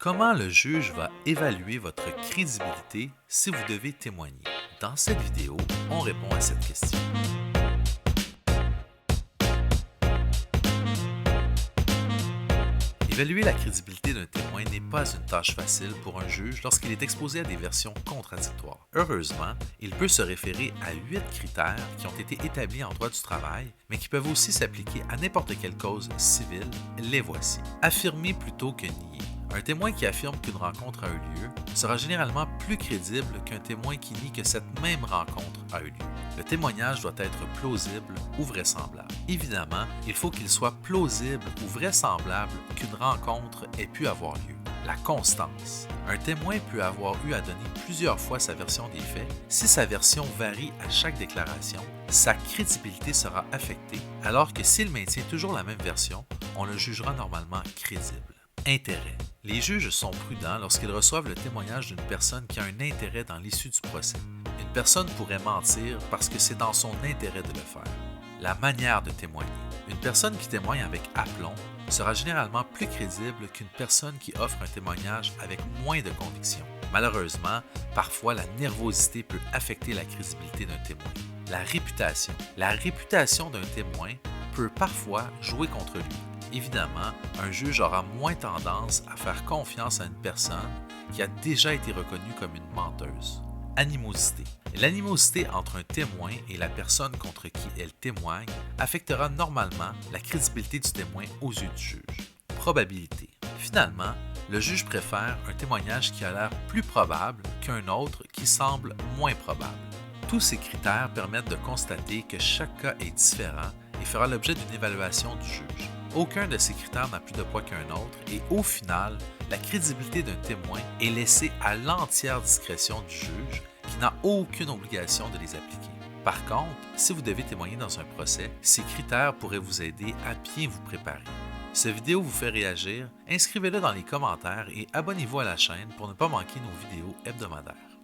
Comment le juge va évaluer votre crédibilité si vous devez témoigner? Dans cette vidéo, on répond à cette question. Évaluer la crédibilité d'un témoin n'est pas une tâche facile pour un juge lorsqu'il est exposé à des versions contradictoires. Heureusement, il peut se référer à 8 critères qui ont été établis en droit du travail, mais qui peuvent aussi s'appliquer à n'importe quelle cause civile. Les voici. Affirmer plutôt que nier. Un témoin qui affirme qu'une rencontre a eu lieu sera généralement plus crédible qu'un témoin qui nie que cette même rencontre a eu lieu. Le témoignage doit être plausible ou vraisemblable. Évidemment, il faut qu'il soit plausible ou vraisemblable qu'une rencontre ait pu avoir lieu. La constance. Un témoin peut avoir eu à donner plusieurs fois sa version des faits. Si sa version varie à chaque déclaration, sa crédibilité sera affectée, alors que s'il maintient toujours la même version, on le jugera normalement crédible. Intérêt. Les juges sont prudents lorsqu'ils reçoivent le témoignage d'une personne qui a un intérêt dans l'issue du procès. Une personne pourrait mentir parce que c'est dans son intérêt de le faire. La manière de témoigner. Une personne qui témoigne avec aplomb sera généralement plus crédible qu'une personne qui offre un témoignage avec moins de conviction. Malheureusement, parfois la nervosité peut affecter la crédibilité d'un témoin. La réputation. La réputation d'un témoin peut parfois jouer contre lui. Évidemment, un juge aura moins tendance à faire confiance à une personne qui a déjà été reconnue comme une menteuse. Animosité. L'animosité entre un témoin et la personne contre qui elle témoigne affectera normalement la crédibilité du témoin aux yeux du juge. Probabilité. Finalement, le juge préfère un témoignage qui a l'air plus probable qu'un autre qui semble moins probable. Tous ces critères permettent de constater que chaque cas est différent et fera l'objet d'une évaluation du juge. Aucun de ces critères n'a plus de poids qu'un autre et au final, la crédibilité d'un témoin est laissée à l'entière discrétion du juge qui n'a aucune obligation de les appliquer. Par contre, si vous devez témoigner dans un procès, ces critères pourraient vous aider à bien vous préparer. Cette vidéo vous fait réagir, inscrivez-le dans les commentaires et abonnez-vous à la chaîne pour ne pas manquer nos vidéos hebdomadaires.